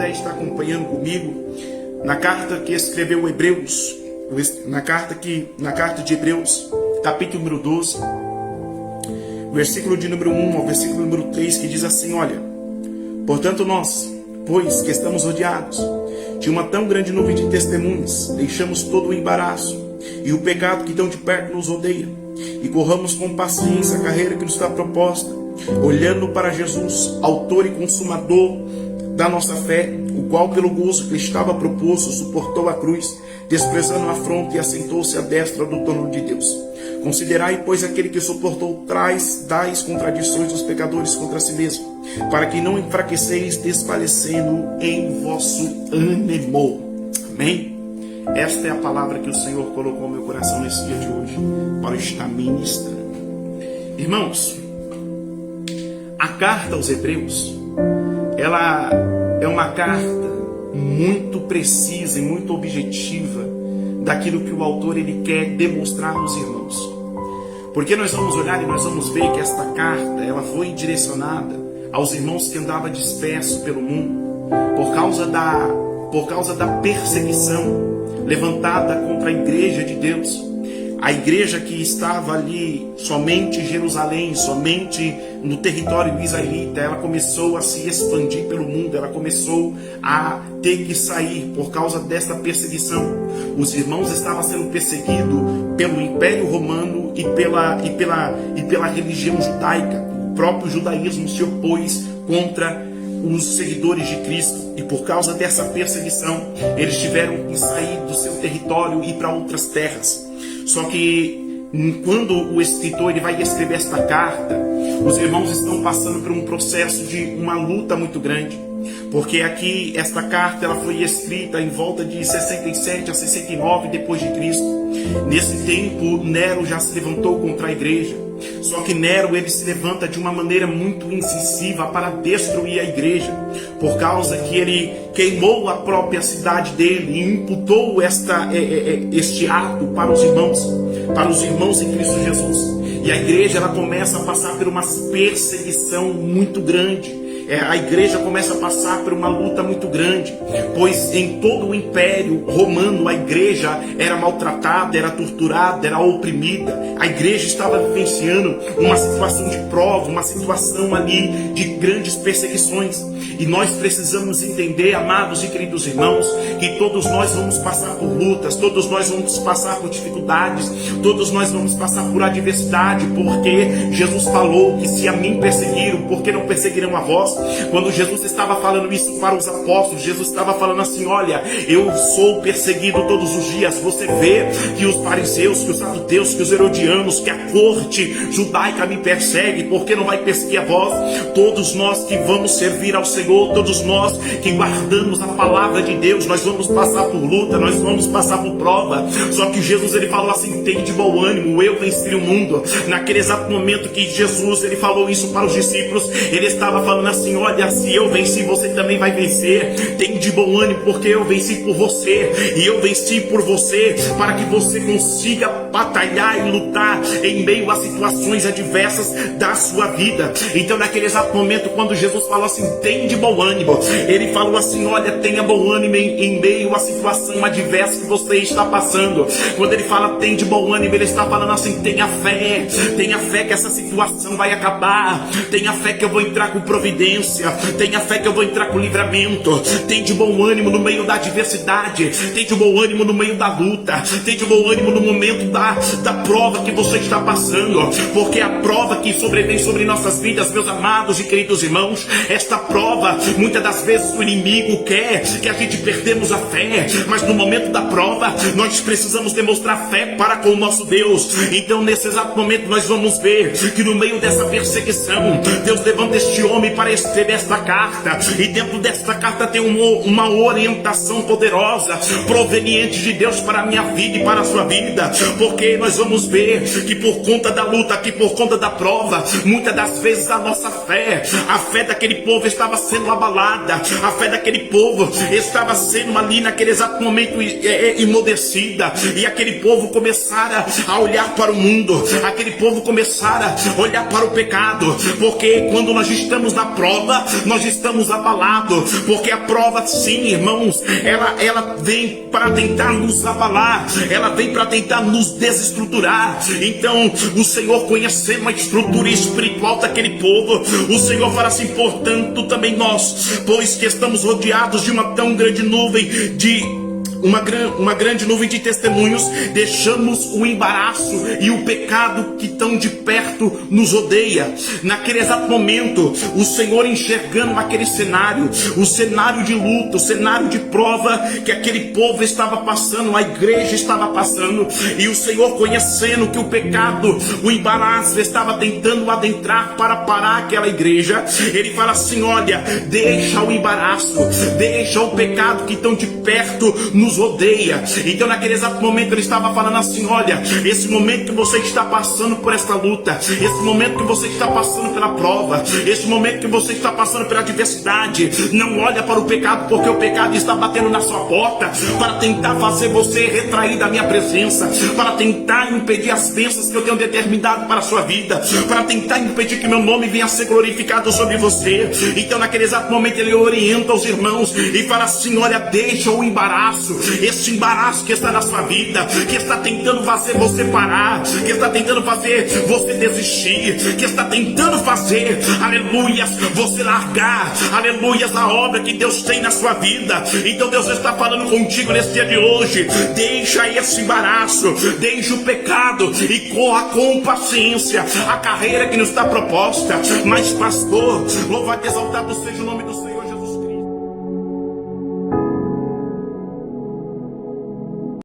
fé está acompanhando comigo na carta que escreveu Hebreus, na carta de Hebreus, capítulo número 12, versículo de número 1 ao versículo número 3, que diz assim: olha, portanto nós, pois que estamos rodeados de uma tão grande nuvem de testemunhas, deixamos todo o embaraço e o pecado que tão de perto nos rodeia, e corramos com paciência a carreira que nos está proposta, olhando para Jesus, autor e consumador da nossa fé, o qual pelo gozo que lhe estava proposto suportou a cruz, desprezando a afronta, e assentou-se à destra do trono de Deus. Considerai, pois, aquele que suportou tais contradições dos pecadores contra si mesmo, para que não enfraqueceis, desfalecendo em vosso ânimo. Amém? Esta é a palavra que o Senhor colocou no meu coração nesse dia de hoje, para estar ministrando. Irmãos, a carta aos Hebreus, ela é uma carta muito precisa e muito objetiva daquilo que o autor ele quer demonstrar aos irmãos. Porque nós vamos olhar e nós vamos ver que esta carta ela foi direcionada aos irmãos que andavam dispersos pelo mundo por causa da perseguição levantada contra a igreja de Deus. A igreja que estava ali somente em Jerusalém, somente no território israelita, ela começou a se expandir pelo mundo, ela começou a ter que sair por causa desta perseguição. Os irmãos estavam sendo perseguidos pelo Império Romano e pela religião judaica. O próprio judaísmo se opôs contra os seguidores de Cristo, e por causa dessa perseguição eles tiveram que sair do seu território e ir para outras terras. Só que quando o escritor ele vai escrever esta carta, os irmãos estão passando por um processo de uma luta muito grande, porque aqui esta carta ela foi escrita em volta de 67 a 69 depois de Cristo. Nesse tempo Nero já se levantou contra a igreja. Só que Nero ele se levanta de uma maneira muito incisiva para destruir a igreja, por causa que ele queimou a própria cidade dele e imputou este ato para os irmãos em Cristo Jesus. E a igreja ela começa a passar por uma perseguição muito grande. A igreja começa a passar por uma luta muito grande, pois em todo o Império Romano a igreja era maltratada, era torturada, era oprimida. A igreja estava vivenciando uma situação de prova, uma situação ali de grandes perseguições. E nós precisamos entender, amados e queridos irmãos, que todos nós vamos passar por lutas, todos nós vamos passar por dificuldades, todos nós vamos passar por adversidade, porque Jesus falou que se a mim perseguiram, por que não perseguirão a vós? Quando Jesus estava falando isso para os apóstolos, Jesus estava falando assim: olha, eu sou perseguido todos os dias. Você vê que os fariseus, que os saduceus, que os herodianos, que a corte judaica me persegue, por que não vai perseguir a vós? Todos nós que vamos servir ao Senhor, todos nós que guardamos a palavra de Deus, nós vamos passar por luta, nós vamos passar por prova. Só que Jesus ele falou assim: tem de bom ânimo, eu venci o mundo. Naquele exato momento que Jesus ele falou isso para os discípulos, ele estava falando assim: olha, se eu venci, você também vai vencer. Tem de bom ânimo, porque eu venci por você, e eu venci por você, para que você consiga batalhar e lutar em meio a situações adversas da sua vida. Então naquele exato momento, quando Jesus falou assim: tem de bom ânimo, ele falou assim: olha, tenha bom ânimo em meio à situação adversa que você está passando. Quando ele fala tem de bom ânimo, ele está falando assim: tenha fé que essa situação vai acabar, tenha fé que eu vou entrar com providência, tenha fé que eu vou entrar com livramento. Tem de bom ânimo no meio da adversidade, tem de bom ânimo no meio da luta, tem de bom ânimo no momento da prova que você está passando, porque a prova que sobrevém sobre nossas vidas, meus amados e queridos irmãos, esta prova, muitas das vezes o inimigo quer que a gente perdemos a fé, mas no momento da prova nós precisamos demonstrar fé para com o nosso Deus. Então nesse exato momento nós vamos ver que no meio dessa perseguição, Deus levanta este homem para escrever esta carta, e dentro desta carta tem uma orientação poderosa proveniente de Deus para a minha vida e para a sua vida, porque nós vamos ver que por conta da luta, que por conta da prova, muitas das vezes a nossa fé, a fé daquele povo estava sendo abalada, a fé daquele povo estava sendo ali naquele exato momento emudecida, e aquele povo começara a olhar para o mundo, aquele povo começara a olhar para o pecado, porque quando nós estamos na prova, prova, nós estamos abalados, porque a prova, sim, irmãos, ela vem para tentar nos abalar, ela vem para tentar nos desestruturar. Então o Senhor, conhecendo a estrutura espiritual daquele povo, o Senhor fala assim: portanto também nós, pois que estamos rodeados de uma tão grande nuvem uma grande nuvem de testemunhos, deixamos o embaraço e o pecado que tão de perto nos odeia. Naquele exato momento, o Senhor enxergando aquele cenário, o cenário de luta, o cenário de prova que aquele povo estava passando, a igreja estava passando, e o Senhor, conhecendo que o pecado, o embaraço estava tentando adentrar para parar aquela igreja, ele fala assim: olha, deixa o embaraço, deixa o pecado que tão de perto nos odeia. Então naquele exato momento ele estava falando assim: olha, esse momento que você está passando por esta luta, esse momento que você está passando pela prova, esse momento que você está passando pela adversidade, não olha para o pecado, porque o pecado está batendo na sua porta para tentar fazer você retrair da minha presença, para tentar impedir as bênçãos que eu tenho determinado para a sua vida, para tentar impedir que meu nome venha a ser glorificado sobre você. Então naquele exato momento ele orienta os irmãos e fala assim: olha, deixa o embaraço, esse embaraço que está na sua vida, que está tentando fazer você parar, que está tentando fazer você desistir, que está tentando fazer, aleluias, você largar, aleluias, a obra que Deus tem na sua vida. Então Deus está falando contigo nesse dia de hoje: deixa esse embaraço, deixa o pecado e corra com paciência a carreira que nos está proposta. Mas pastor, louvado e exaltado seja o nome do Senhor.